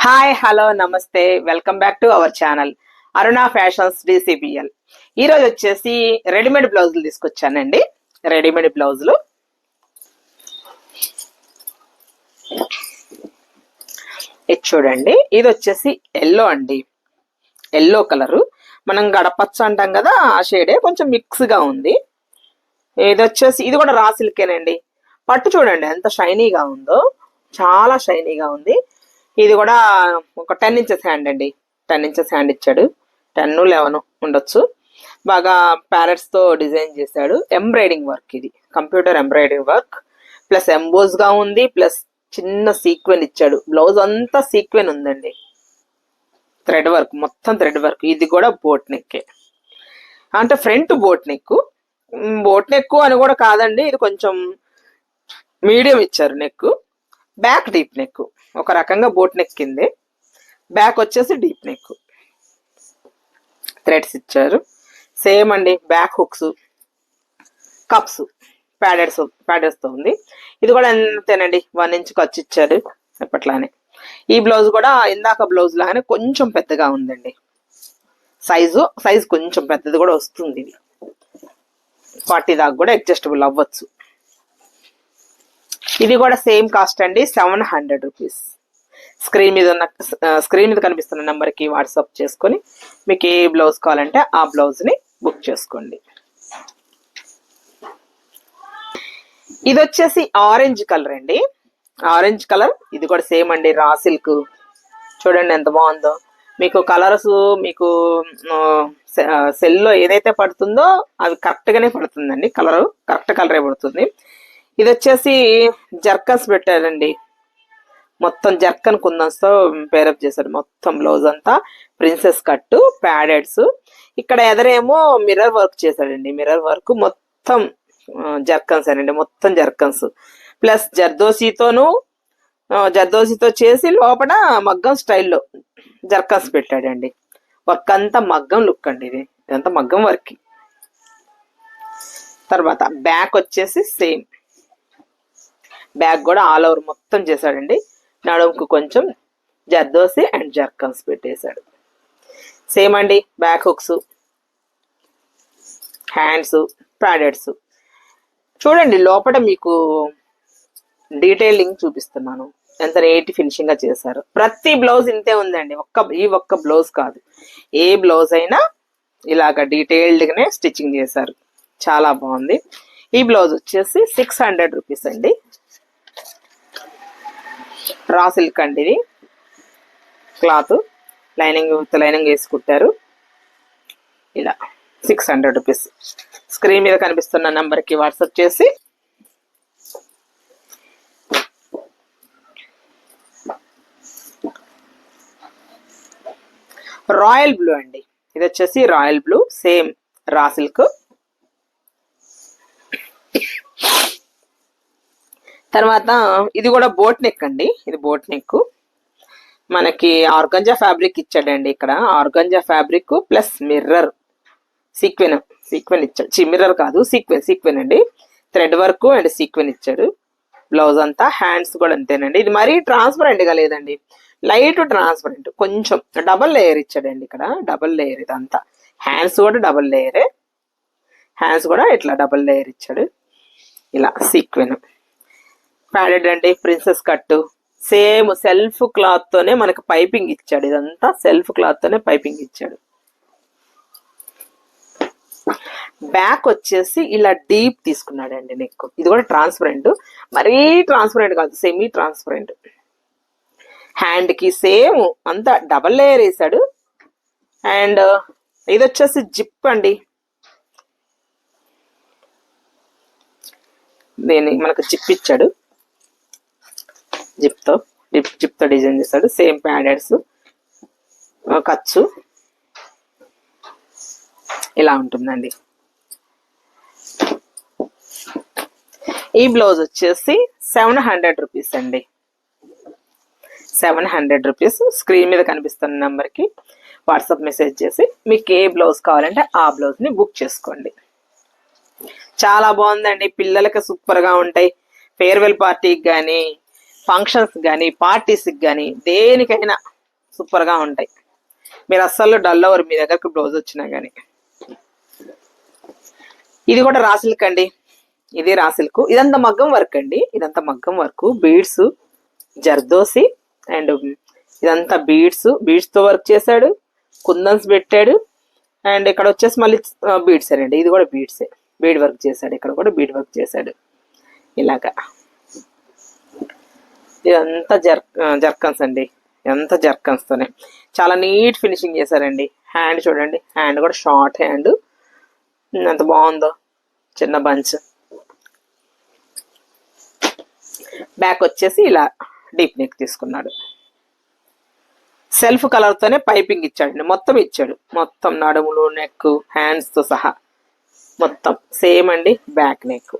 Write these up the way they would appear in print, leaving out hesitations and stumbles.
Hi hello నమస్తే welcome back to our channel Aruna fashions DCPL. ఈరోజు వచ్చేసి రెడీమేడ్ బ్లౌజులు తీసుకొచ్చానండి. రెడీమేడ్ బ్లౌజులు ఇది చూడండి. ఇది వచ్చేసి ఎల్లో అండి, ఎల్లో కలరు. మనం గడపచ్చ అంటాం కదా, ఆ షేడే కొంచెం మిక్స్గా ఉంది. ఇది వచ్చేసి ఇది కూడా రా సిల్కేనండి. పట్టు చూడండి ఎంత షైనీగా ఉందో, చాలా షైనీగా ఉంది. ఇది కూడా ఒక 10 ఇంచెస్ హ్యాండ్ అండి. 10 ఇంచెస్ హ్యాండ్ ఇచ్చాడు. 10 11 ఉండొచ్చు. బాగా ప్యారెట్స్ తో డిజైన్ చేశాడు. ఎంబ్రాయిడింగ్ వర్క్, ఇది computer embroidering work plus emboss గా ఉంది, ప్లస్ చిన్న సీక్వెన్ ఇచ్చాడు. బ్లౌజ్ అంతా సీక్వెన్ ఉందండి. థ్రెడ్ వర్క్, మొత్తం థ్రెడ్ వర్క్. ఇది కూడా బోట్ నెక్ అంటే front boat neck. Boat neck అని కూడా కాదండి, ఇది కొంచెం మీడియం ఇచ్చారు నెక్. బ్యాక్ డీప్ నెక్, ఒక రకంగా బోట్ నెక్ కిందే. బ్యాక్ వచ్చేసి డీప్ నెక్. థ్రెడ్స్ ఇచ్చారు సేమ్ అండి. బ్యాక్ హుక్స్, కప్స్, ప్యాడెడ్స్ తో ఉంది. ఇది కూడా అంతేనండి, 1 ఇంచ్ ఖర్చు ఇచ్చాడు ఎప్పట్లానే. ఈ బ్లౌజ్ కూడా ఇందాక బ్లౌజ్ లాగానే కొంచెం పెద్దగా ఉందండి. సైజు కొంచెం పెద్దది కూడా వస్తుంది. ఇది 40 దాకా కూడా అడ్జస్టబుల్ అవ్వచ్చు. ఇది కూడా సేమ్ కాస్ట్ అండి, 700 రూపీస్. స్క్రీన్ మీద కనిపిస్తున్న నెంబర్కి వాట్సాప్ చేసుకొని మీకు ఏ బ్లౌజ్ కావాలంటే ఆ బ్లౌజ్ని బుక్ చేసుకోండి. ఇది వచ్చేసి ఆరెంజ్ కలర్ అండి, ఆరెంజ్ కలర్. ఇది కూడా సేమ్ అండి, రా సిల్క్. చూడండి ఎంత బాగుందో. మీకు కలర్స్ మీకు సెల్లో ఏదైతే పడుతుందో అవి కరెక్ట్గానే పడుతుందండి. కరెక్ట్ కలరే పడుతుంది. ఇది వచ్చేసి జర్కన్స్ పెట్టారండి. మొత్తం జర్కన్ కుందన్స్తో పేరప్ చేశారు. మొత్తం బ్లౌజ్ అంతా ప్రిన్సెస్ కట్, ప్యాడెడ్స్. ఇక్కడ ఎదరేమో మిర్రర్ వర్క్ చేశాడండి. మిర్రర్ వర్క్ మొత్తం జర్కన్స్ అనండి, మొత్తం జర్కన్స్ ప్లస్ జర్దోసితో చేసి లోపల మగ్గం స్టైల్లో జర్కన్స్ పెట్టాడండి. వర్క్ అంతా మగ్గం లుక్ అండి. ఇదంతా మగ్గం వర్క్. తర్వాత బ్యాక్ వచ్చేసి సేమ్. బ్యాక్ కూడా ఆల్ ఓవర్ మొత్తం చేశాడండి. నడుముకు కొంచెం జర్దోసి అండ్ జర్కన్స్ పెట్టేశాడు. సేమ్ అండి. Back hooks, hands, paddeds. చూడండి లోపల మీకు డీటెయిలింగ్ చూపిస్తున్నాను, ఎంత నీట్ ఫినిషింగ్ గా చేశారు. ప్రతి బ్లౌజ్ ఇంతే ఉందండి, ఒక్క బ్లౌజ్ కాదు. ఏ బ్లౌజ్ అయినా ఇలాగ డీటెయిల్డ్ గానే స్టిచ్చింగ్ చేశారు. చాలా బాగుంది. ఈ బ్లౌజ్ వచ్చేసి 600 రూపీస్ అండి. రా సిల్క్ అండి. ఇది క్లాత్ లైనింగ్ వేసి కుట్టారు. ఇలా 600 రూపీస్. స్క్రీన్ మీద కనిపిస్తున్న నెంబర్కి వాట్సాప్ చేసి రాయల్ బ్లూ అండి. ఇది వచ్చేసి royal blue, same raw silk. తర్వాత ఇది కూడా బోట్ నెక్ అండి. ఇది బోట్ నెక్. మనకి ఆర్గంజా ఫ్యాబ్రిక్ ఇచ్చాడండి. ఇక్కడ organza fabric plus mirror sequin ఇచ్చాడు. మిర్రర్ కాదు, సీక్వెన్ అండి. థ్రెడ్ వర్క్ అండ్ సీక్వెన్ ఇచ్చాడు. బ్లౌజ్ అంతా. హ్యాండ్స్ కూడా అంతేనండి. ఇది మరీ ట్రాన్స్పరెంట్ గా లేదండి, లైట్ ట్రాన్స్పరెంట్. కొంచెం డబల్ లేయర్ ఇచ్చాడండి. ఇక్కడ డబల్ లేయర్ ఇదంతా. హ్యాండ్స్ కూడా డబల్ లేయరే. హ్యాండ్స్ కూడా ఇట్లా డబల్ లేయర్ ఇచ్చాడు. ఇలా సీక్వెన్. ప్యాడెడ్ అండి, princess cut. Same self cloth తోనే మనకి పైపింగ్ ఇచ్చాడు. ఇదంతా సెల్ఫ్ క్లాత్ తోనే పైపింగ్ ఇచ్చాడు. బ్యాక్ వచ్చేసి ఇలా డీప్ తీసుకున్నాడండి నెక్. ఇది కూడా ట్రాన్స్పరెంట్, మరీ ట్రాన్స్పరెంట్ కాదు, సెమీ ట్రాన్స్పరెంట్. హ్యాండ్ కి సేమ్ అంతా డబల్ లేయర్ వేసాడు. అండ్ ఇది వచ్చేసి జిప్ అండి. దీన్ని మనకు జిప్ ఇచ్చాడు. జిప్ తో డిజైన్ చేస్తాడు. Same paddeds, cuts. ఇలా ఉంటుందండి. ఈ బ్లౌజ్ వచ్చేసి 700 రూపీస్ అండి. 700 రూపీస్. స్క్రీన్ మీద కనిపిస్తున్న నెంబర్కి వాట్సాప్ మెసేజ్ చేసి మీకు ఏ బ్లౌజ్ కావాలంటే ఆ బ్లౌజ్ని బుక్ చేసుకోండి. చాలా బాగుందండి. పిల్లలకి సూపర్గా ఉంటాయి. ఫేర్వెల్ పార్టీకి కానీ, ఫంక్షన్స్ కానీ, పార్టీస్కి కానీ, దేనికైనా సూపర్ గా ఉంటాయి. మీరు అస్సలు డల్ అవ్వరు మీ దగ్గరకు బ్లౌజ్ వచ్చినా కానీ. ఇది కూడా రా సిల్క్ అండి. ఇది రా సిల్క్. ఇదంతా మగ్గం వర్క్ అండి. ఇదంతా మగ్గం వర్క్, బీడ్స్, జర్దోసి అండ్ ఇదంతా బీడ్స్ తో వర్క్ చేశాడు. కుందన్స్ పెట్టాడు. అండ్ ఇక్కడ వచ్చేసి మళ్ళీ బీడ్స్ అండి. ఇది కూడా బీడ్సే, బీడ్ వర్క్ చేశాడు. ఇక్కడ కూడా బీడ్ వర్క్ చేశాడు ఇలాగా. ఇదంతా జర్కన్స్ అండి. ఎంత జర్కన్స్ తోనే చాలా నీట్ ఫినిషింగ్ చేశారండి. హ్యాండ్ చూడండి, హ్యాండ్ కూడా షార్ట్ హ్యాండ్, ఎంత బాగుందో, చిన్న బంచ్. బ్యాక్ వచ్చేసి ఇలా డీప్ నెక్ తీసుకున్నాడు. సెల్ఫ్ కలర్ తోనే పైపింగ్ ఇచ్చాడండి. మొత్తం ఇచ్చాడు, మొత్తం నడుములు, నెక్, హ్యాండ్స్ తో సహా మొత్తం సేమ్ అండి. Back neck.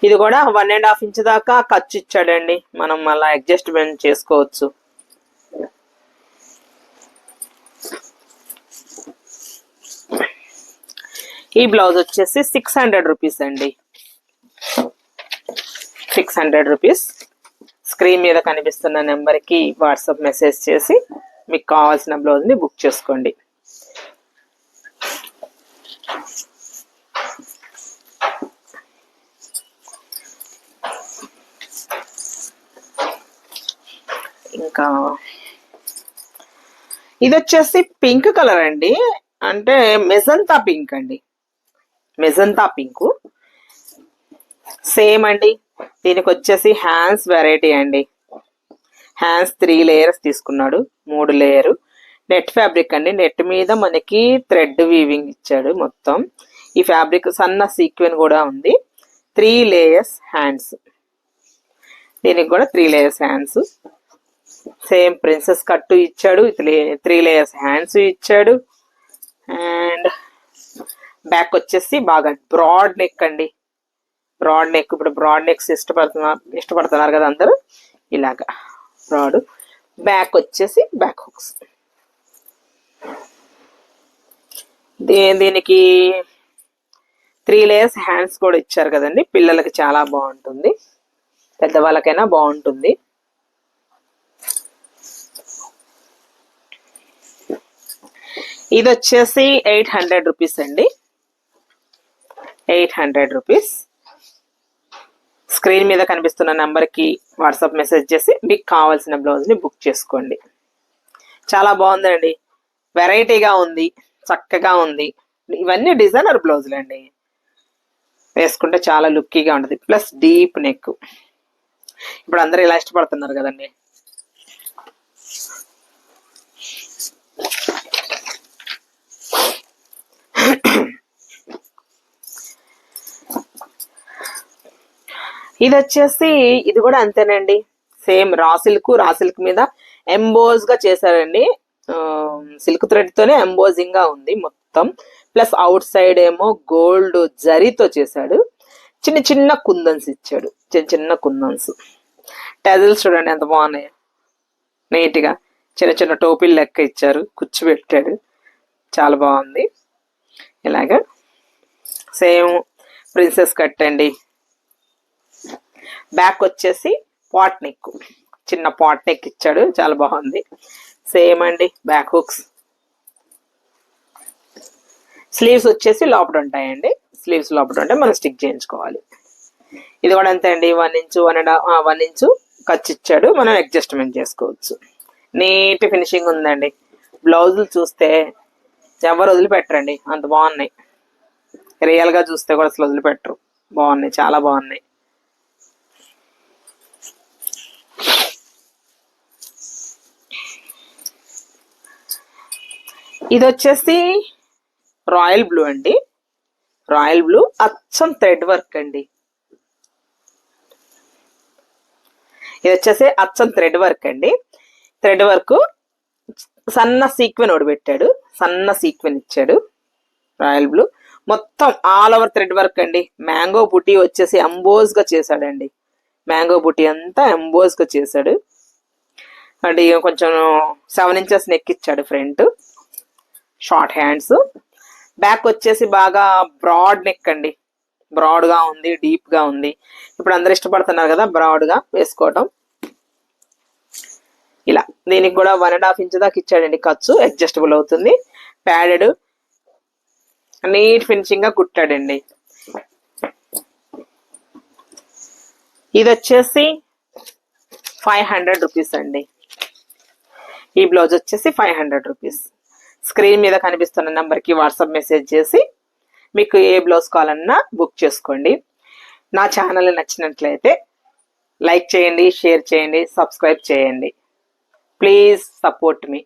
ఇది కూడా 1.5 ఇంచ్ దాకా ఖర్చు ఇచ్చాడండి. మనం మళ్ళీ అడ్జస్ట్మెంట్ చేసుకోవచ్చు. ఈ బ్లౌజ్ వచ్చేసి 600 రూపీస్ అండి. 600 రూపీస్. స్క్రీన్ మీద కనిపిస్తున్న నెంబర్కి వాట్సాప్ మెసేజ్ చేసి మీకు కావాల్సిన బ్లౌజ్ని బుక్ చేసుకోండి. ఇంకా ఇది వచ్చేసి పింక్ కలర్ అండి. అంటే మెజంతా పింక్ అండి. మెజంతా పింక్ సేమ్ అండి. దీనికి వచ్చేసి హ్యాండ్స్ వెరైటీ అండి. హ్యాండ్స్ 3 లేయర్స్ తీసుకున్నాడు. 3 లేయర్ నెట్ ఫ్యాబ్రిక్ అండి. నెట్ మీద మనకి థ్రెడ్ వీవింగ్ ఇచ్చాడు మొత్తం. ఈ ఫ్యాబ్రిక్ సన్న సీక్వెన్ కూడా ఉంది. 3 లేయర్స్ హ్యాండ్స్. దీనికి కూడా 3 layers hands. Same princess cut ఇచ్చాడు. 3 లేయర్స్ హ్యాండ్స్ ఇచ్చాడు. అండ్ బ్యాక్ వచ్చేసి బాగా బ్రాడ్ నెక్ అండి. Broad neck. ఇప్పుడు బ్రాడ్ నెక్స్ ఇష్టపడుతున్నారు కదా అందరూ. ఇలాగా బ్రాడ్. బ్యాక్ వచ్చేసి బ్యాక్ హుక్స్. దీనికి 3 లేయర్స్ హ్యాండ్స్ కూడా ఇచ్చారు కదండి. పిల్లలకి చాలా బాగుంటుంది, పెద్దవాళ్ళకైనా బాగుంటుంది. ఇది వచ్చేసి 800 రూపీస్ అండి. 800 రూపీస్. స్క్రీన్ మీద కనిపిస్తున్న నెంబర్కి వాట్సాప్ మెసేజ్ చేసి మీకు కావాల్సిన బ్లౌజ్ని బుక్ చేసుకోండి. చాలా బాగుందండి, వెరైటీగా ఉంది, చక్కగా ఉంది. ఇవన్నీ డిజైనర్ బ్లౌజులు అండి. వేసుకుంటే చాలా లుక్కీగా ఉంటుంది. Plus deep neck. ఇప్పుడు అందరూ ఇలా ఇష్టపడుతున్నారు కదండి. ఇది వచ్చేసి ఇది కూడా అంతేనండి. సేమ్ రా సిల్క్ మీద ఎంబోజ్ గా చేశారండి. సిల్క్ థ్రెడ్ తోనే ఎంబోజింగ్ గా ఉంది మొత్తం. ప్లస్ అవుట్ సైడ్ ఏమో గోల్డ్ జరీతో చేశాడు. చిన్న చిన్న కుందన్స్ ఇచ్చాడు. చిన్న చిన్న కుందన్స్. టెజల్స్ చూడండి ఎంత బాగున్నాయి, నీట్ గా చిన్న చిన్న టోపీలు లెక్క ఇచ్చారు. కుచ్చు పెట్టాడు, చాలా బాగుంది. ఇలాగా సేమ్ ప్రిన్సెస్ కట్ అండి. బ్యాక్ వచ్చేసి పాట్ నెక్, చిన్న పాట్ నెక్ ఇచ్చాడు, చాలా బాగుంది. సేమ్ అండి. Back hooks. స్లీవ్స్ వచ్చేసి లోపల ఉంటాయండి. స్లీవ్స్ లోపల ఉంటే మనం స్టిక్ చేయించుకోవాలి. ఇది కూడా అంతే అండి. 1 ఇంచ్ 1 ఇంచ్ ఖర్చు ఇచ్చాడు, మనం అడ్జస్ట్మెంట్ చేసుకోవచ్చు. నీట్ ఫినిషింగ్ ఉందండి. బ్లౌజులు చూస్తే ఎవరు వదిలిపెట్టరండి, అంత బాగున్నాయి. రియల్ గా చూస్తే కూడా అసలు వదిలిపెట్టరు. బాగున్నాయి, చాలా బాగున్నాయి. ఇది వచ్చేసి రాయల్ బ్లూ అండి. రాయల్ బ్లూ అచ్చం థ్రెడ్ వర్క్ అండి. ఇది వచ్చేసి అచ్చం థ్రెడ్ వర్క్ అండి. థ్రెడ్ వర్క్ సన్న సీక్వెన్ ఒకటి పెట్టాడు, సన్న సీక్వెన్ ఇచ్చాడు. రాయల్ బ్లూ మొత్తం ఆల్ ఓవర్ థ్రెడ్ వర్క్ అండి. మ్యాంగో బుటీ వచ్చేసి ఎంబోజ్ గా చేశాడండి. మ్యాంగో బుటీ అంతా ఎంబోజ్ గా చేశాడు. అండ్ కొంచెం 7 ఇంచెస్ నెక్ ఇచ్చాడు ఫ్రంట్. Short hands. బ్యాక్ వచ్చేసి బాగా బ్రాడ్ నెక్ అండి. బ్రాడ్ గా ఉంది, డీప్ గా ఉంది. ఇప్పుడు అందరు ఇష్టపడుతున్నారు కదా బ్రాడ్ గా వేసుకోవటం. దీనికి కూడా 1.5 ఇంచ్ దాకా ఇచ్చాడండి ఖర్చు, అడ్జస్టబుల్ అవుతుంది. ప్యాడెడ్ నీట్ ఫినిషింగ్ గా కుట్టాడండి. ఇది వచ్చేసి 500 రూపీస్ అండి. ఈ బ్లౌజ్ వచ్చేసి 500 రూపీస్. స్క్రీన్ మీద కనిపిస్తున్న నెంబర్కి వాట్సాప్ మెసేజ్ చేసి మీకు ఏ బ్లౌజ్ కావాలన్నా బుక్ చేసుకోండి. నా ఛానల్ నచ్చినట్లయితే లైక్ చేయండి, షేర్ చేయండి, సబ్స్క్రైబ్ చేయండి. Please support me.